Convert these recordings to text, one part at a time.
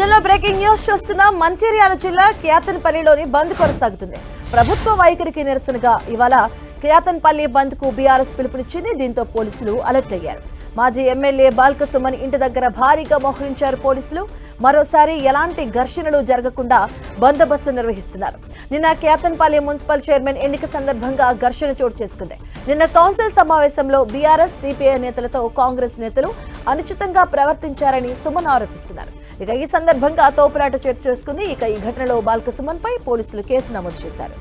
బులెటిన్లో breaking news చూస్తున్నాం. మంచిర్యాల జిల్లా కేతన్పల్లిలోని బంద్ కొనసాగుతుంది. ప్రభుత్వ వైఖరికి నిరసనగా ఇవాళ కేతన్పల్లి బంద్ కు బీఆర్ఎస్ పిలుపునిచ్చింది. దీంతో పోలీసులు అలర్ట్ అయ్యారు. మాజీ ఎమ్మెల్యే బాల్కసుమన్ ఇంటి దగ్గర భారీగా మోహరించారు పోలీసులు. మరోసారి ఎలాంటి ఘర్షణలు జరగకుండా బందోబస్తు నిర్వహిస్తున్నారు. నిన్న కేతన్పల్లి మున్సిపల్ చైర్మన్ ఎన్నిక సందర్భంగా ఘర్షణ చోటు చేసుకుంది. నిన్న కౌన్సిల్ సమావేశంలో బీఆర్ఎస్ సిపిఐ నేతలతో కాంగ్రెస్ నేతలు అనుచితంగా ప్రవర్తించారని సుమన్ ఆరోపిస్తున్నారు. ఇక ఈ సందర్భంగా తోపులాట చోటు చేసుకుంది. ఇక ఈ ఘటనలో బాల్కసుమన్ పై పోలీసులు కేసు నమోదు చేశారు.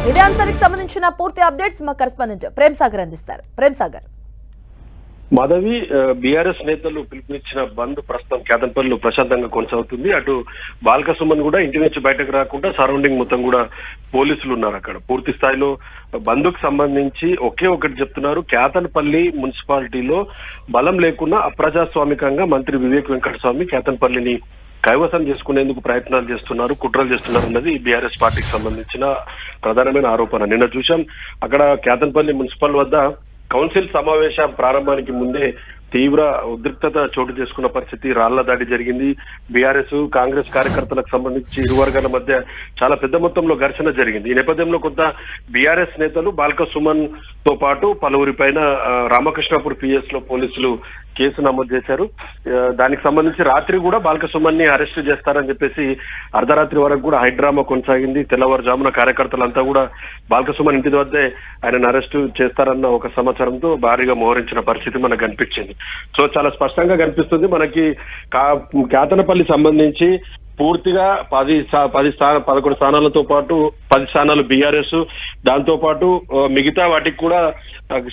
ఇదే అంశానికి సంబంధించిన పూర్తి అప్డేట్స్ మా కరెస్పాండెంట్ ప్రేమ్ సాగర్ అందిస్తారు. ప్రేమ్ సాగర్. మాధవి, బీఆర్ఎస్ నేతలు పిలుపునిచ్చిన బంద్ ప్రస్తుతం కేతన్పల్లిలో ప్రశాంతంగా కొనసాగుతుంది. అటు బాల్కసుమన్ కూడా ఇంటి నుంచి బయటకు రాకుండా సరౌండింగ్ మొత్తం కూడా పోలీసులు ఉన్నారు. అక్కడ పూర్తి స్థాయిలో బంద్కు సంబంధించి ఒకే ఒకటి చెప్తున్నారు. కేతన్పల్లి మున్సిపాలిటీలో బలం లేకుండా అప్రజాస్వామికంగా మంత్రి వివేక్ వెంకటస్వామి కేతన్పల్లిని కైవసం చేసుకునేందుకు ప్రయత్నాలు చేస్తున్నారు, కుట్రలు చేస్తున్నారు అన్నది బీఆర్ఎస్ పార్టీకి సంబంధించిన ప్రధానమైన ఆరోపణ. నిన్న చూశాం, అక్కడ కేతన్పల్లి మున్సిపల్ వద్ద కౌన్సిల్ సమావేశం ప్రారంభానికి ముందే తీవ్ర ఉద్రిక్తత చోటు చేసుకున్న పరిస్థితి, రాళ్ల దాడి జరిగింది. బీఆర్ఎస్ కాంగ్రెస్ కార్యకర్తలకు సంబంధించి ఇరు వర్గాల మధ్య చాలా పెద్ద మొత్తంలో ఘర్షణ జరిగింది. ఈ నేపథ్యంలో కొంత బీఆర్ఎస్ నేతలు బాల్కసుమన్ తో పాటు పలువురి పైన రామకృష్ణాపూర్ పిఎస్ లో పోలీసులు కేసు నమోదు చేశారు. దానికి సంబంధించి రాత్రి కూడా బాల్కసుమన్ ని అరెస్ట్ చేస్తారని చెప్పేసి అర్ధరాత్రి వరకు కూడా హైడ్రామా కొనసాగింది. తెల్లవారుజామున కార్యకర్తలంతా కూడా బాల్కసుమన్ ఇంటి వద్దే ఆయనను అరెస్ట్ చేస్తారన్న ఒక సమాచారంతో భారీగా మోహరించిన పరిస్థితి మనకు కనిపించింది. సో చాలా స్పష్టంగా కనిపిస్తుంది మనకి కేతనపల్లి సంబంధించి పూర్తిగా 11 స్థానాలతో పాటు 10 స్థానాలు బీఆర్ఎస్, దాంతో పాటు మిగతా వాటికి కూడా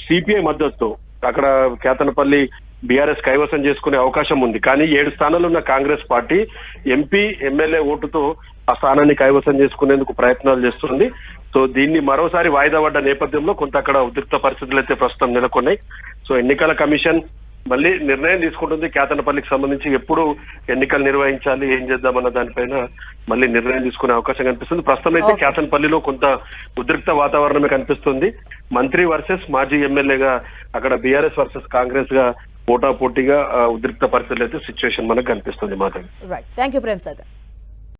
సిపిఐ మద్దతు అక్కడ కేతనపల్లి బీఆర్ఎస్ కైవసం చేసుకునే అవకాశం ఉంది. కానీ 7 స్థానాలు ఉన్న కాంగ్రెస్ పార్టీ ఎంపీ ఎమ్మెల్యే ఓటుతో ఆ స్థానాన్ని కైవసం చేసుకునేందుకు ప్రయత్నాలు చేస్తుంది. సో దీన్ని మరోసారి వాయిదా పడ్డ నేపథ్యంలో కొంత అక్కడ ఉద్రిక్త పరిస్థితులు అయితే ప్రస్తుతం నెలకొన్నాయి. సో ఎన్నికల కమిషన్ మళ్ళీ నిర్ణయం తీసుకుంటుంది. కేతనపల్లికి సంబంధించి ఎప్పుడు ఎన్నికలు నిర్వహించాలి, ఏం చేద్దామన్న దానిపైన మళ్ళీ నిర్ణయం తీసుకునే అవకాశం కనిపిస్తుంది. ప్రస్తుతం అయితే కేతనపల్లిలో కొంత ఉద్రిక్త వాతావరణమే కనిపిస్తుంది. మంత్రి వర్సెస్ మాజీ ఎమ్మెల్యేగా అక్కడ బీఆర్ఎస్ వర్సెస్ కాంగ్రెస్ గా పోటాపోటీగా ఉద్రిక్త పరిస్థితులు అయితే సిచ్యువేషన్ మనకు కనిపిస్తుంది. మాత్రం రైట్. థాంక్యూ ప్రేమ్ సాగర్.